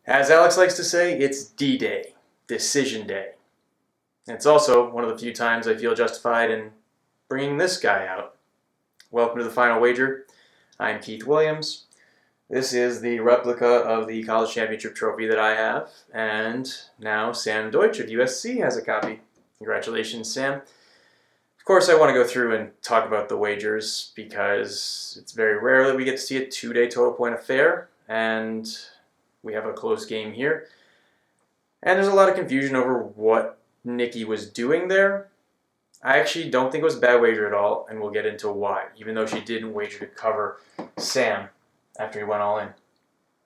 As Alex likes to say, it's D-Day, Decision Day. And it's also one of the few times I feel justified in bringing this guy out. Welcome to the Final Wager. I'm Keith Williams. This is the replica of the college championship trophy that I have, and now Sam Deutsch of USC has a copy. Congratulations, Sam. Of course, I want to go through and talk about the wagers because it's very rare that we get to see a two-day total point affair, and we have a close game here. And there's a lot of confusion over what Nikki was doing there. I actually don't think it was a bad wager at all, and we'll get into why, even though she didn't wager to cover Sam after he went all in.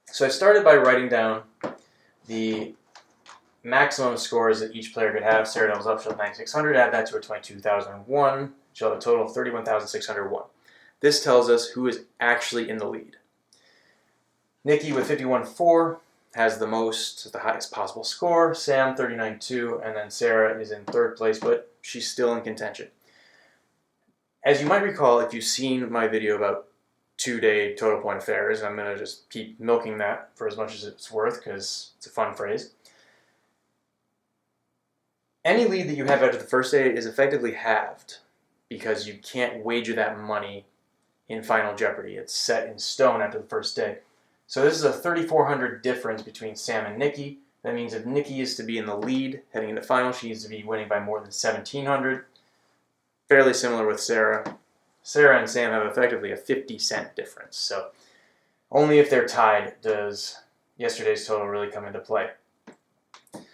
So I started by writing down the maximum scores that each player could have. Sarah doubles up, she'll have 9,600. Add that to her 22,001. She'll have a total of 31,601. This tells us who is actually in the lead. Nikki with 51.4 has the highest possible score. Sam 39.2, and then Sarah is in third place, but she's still in contention. As you might recall, if you've seen my video about two-day total point affairs, I'm going to just keep milking that for as much as it's worth because it's a fun phrase. Any lead that you have after the first day is effectively halved because you can't wager that money in Final Jeopardy. It's set in stone after the first day. So this is a 3,400 difference between Sam and Nikki. That means if Nikki is to be in the lead heading into final, she needs to be winning by more than 1,700. Fairly similar with Sarah. Sarah and Sam have effectively a 50-cent difference. So only if they're tied does yesterday's total really come into play.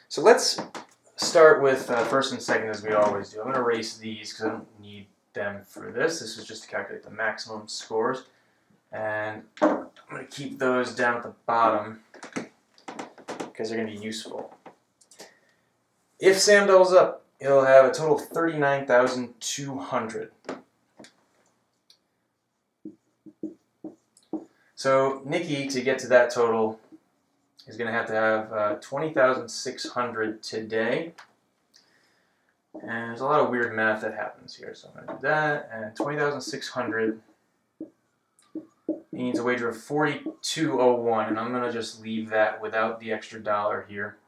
So let's start with first and second as we always do. I'm going to erase these because I don't need them for this. This is just to calculate the maximum scores. And I'm going to keep those down at the bottom because they're going to be useful. If Sam doubles up, he'll have a total of 39,200. So Nikki, to get to that total, is going to have 20,600 today. And there's a lot of weird math that happens here. So I'm going to do that, and 20,600 means a wager of 42.01, and I'm going to just leave that without the extra dollar here.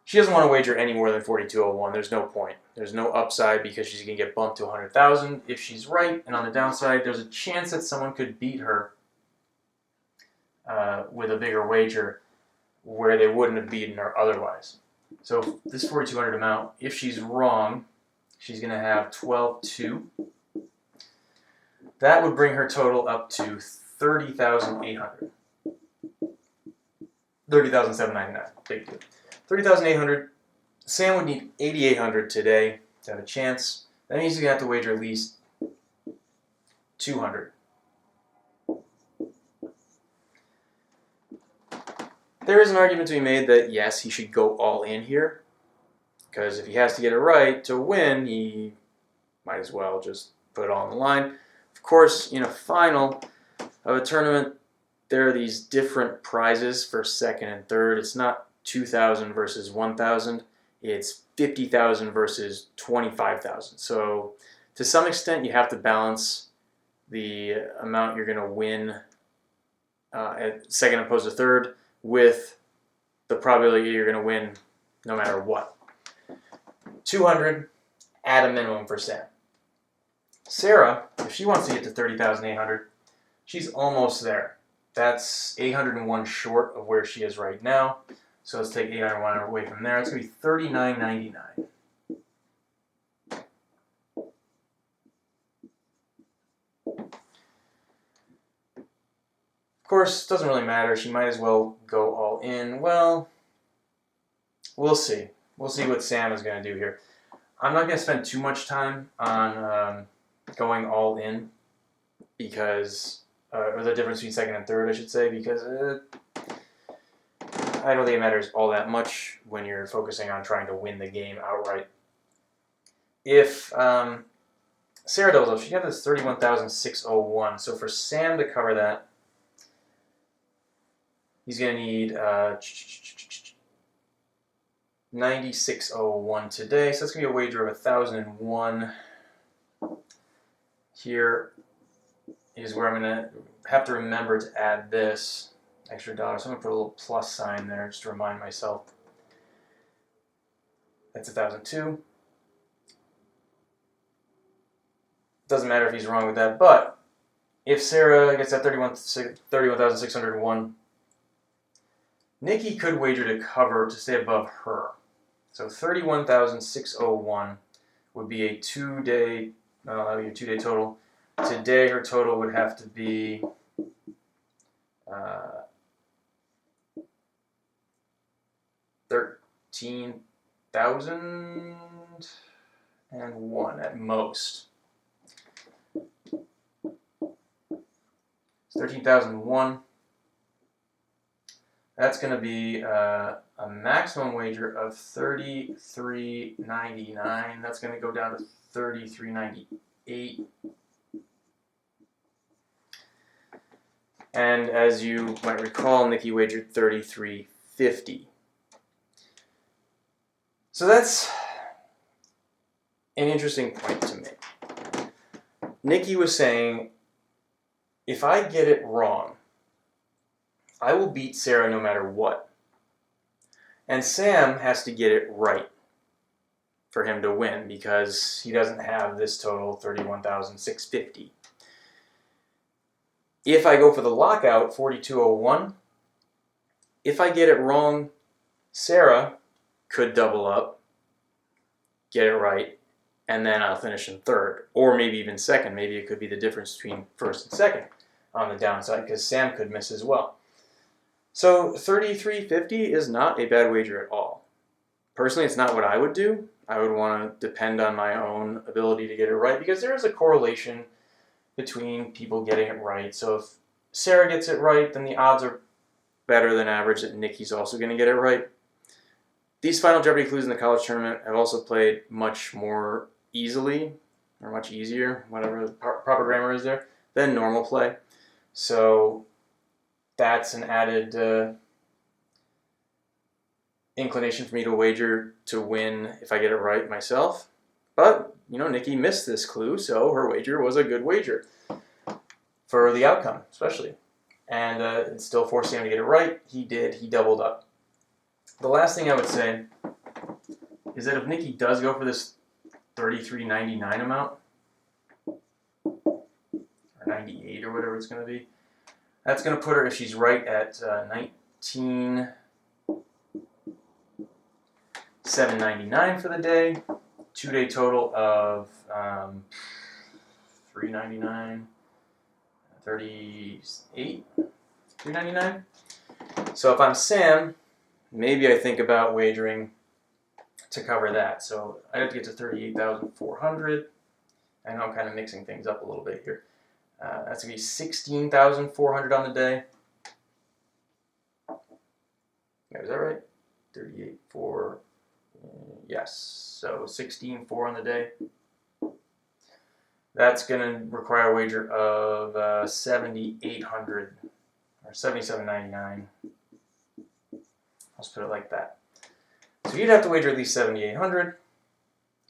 She doesn't want to wager any more than 42.01. There's no point. There's no upside because she's going to get bumped to 100,000 if she's right, and on the downside, there's a chance that someone could beat her with a bigger wager where they wouldn't have beaten her otherwise. So this 4,200 amount, if she's wrong, she's going to have 12.2. That would bring her total up to 30,800. 30,799. Big deal. 30,800. Sam would need 8,800 today to have a chance. That means he's going to have to wager at least 200. There is an argument to be made that, yes, he should go all in here. Because if he has to get it right to win, he might as well just put it all on the line. Of course, in a final of a tournament, there are these different prizes for second and third. It's not 2,000 versus 1,000. It's 50,000 versus 25,000. So to some extent, you have to balance the amount you're going to win at second opposed to third with the probability you're going to win no matter what. 200 at a minimum for Sam. Sarah, if she wants to get to 30,800, she's almost there. That's 801 short of where she is right now. So let's take 801 away from there. It's going to be 39.99. Of course, it doesn't really matter. She might as well go all in. Well, we'll see. We'll see what Sam is going to do here. I'm not going to spend too much time on going all in because, or the difference between second and third, I should say, because I don't think it matters all that much when you're focusing on trying to win the game outright. If Sarah doubles up, she got this 31,601. So for Sam to cover that, he's going to need 96.01 today. So that's going to be a wager of 1,001. Here is where I'm going to have to remember to add this. extra dollar. So I'm going to put a little plus sign there just to remind myself. That's 1,002. Doesn't matter if he's wrong with that, but if Sarah gets that 31,601, Nikki could wager to cover to stay above her. So 31,601 would be a 2-day, that would be a 2-day total. Today her total would have to be 13,001 at most. 13,001. That's going to be a maximum wager of $33.99. That's going to go down to $33.98. And as you might recall, Nikki wagered $33.50. So that's an interesting point to make. Nikki was saying, if I get it wrong, I will beat Sarah no matter what. And Sam has to get it right for him to win because he doesn't have this total, 31,650. If I go for the lockout, 4201, if I get it wrong, Sarah could double up, get it right, and then I'll finish in third, or maybe even second. Maybe it could be the difference between first and second on the downside, because Sam could miss as well. So $33.50 is not a bad wager at all. Personally, it's not what I would do. I would want to depend on my own ability to get it right, because there is a correlation between people getting it right. So if Sarah gets it right, then the odds are better than average that Nikki's also going to get it right. These Final Jeopardy clues in the college tournament have also played much more easily, or much easier, whatever the proper grammar is there, than normal play. So that's an added inclination for me to wager to win if I get it right myself. But, you know, Nikki missed this clue, so her wager was a good wager for the outcome, especially. And it still forced him to get it right. He did. He doubled up. The last thing I would say is that if Nikki does go for this $33.99 amount, or 98 or whatever it's going to be, that's going to put her, if she's right, at $19,799 for the day. 2-day total of $399, 38, $399. So if I'm Sam, maybe I think about wagering to cover that. So I have to get to 38,400. I know I'm kind of mixing things up a little bit here. That's going to be 16,400 on the day. Yeah, is that right? 38,400. Yes. So 16,400 on the day. That's going to require a wager of 7,800 or 7,799. Let's put it like that. So you'd have to wager at least 7,800.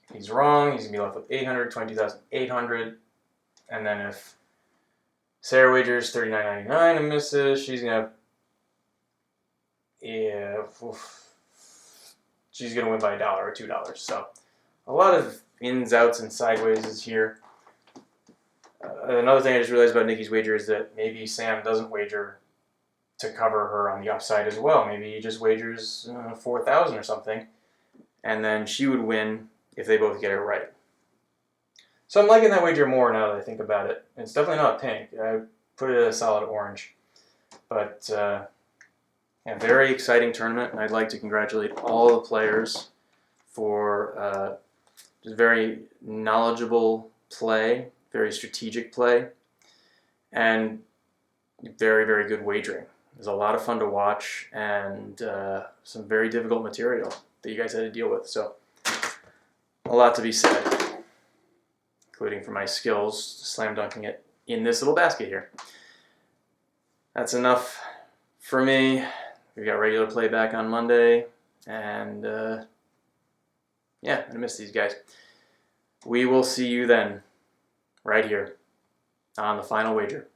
If he's wrong, he's going to be left with 800, 22,800. And then if Sarah wagers 39.99 and misses, she's going to she's going to win by $1 or $2. So a lot of ins, outs, and sideways is here. Another thing I just realized about Nikki's wager is that maybe Sam doesn't wager to cover her on the upside as well. Maybe he just wagers 4,000 or something, and then she would win if they both get it right. So I'm liking that wager more now that I think about it. It's definitely not pink. I put it at a solid orange. But a very exciting tournament, and I'd like to congratulate all the players for just very knowledgeable play, very strategic play, and very, very good wagering. It was a lot of fun to watch, and some very difficult material that you guys had to deal with. So a lot to be said, including for my skills slam dunking it in this little basket here. That's enough for me. We've got regular play back on Monday, and yeah, I miss these guys. We will see you then, right here on the Final Wager.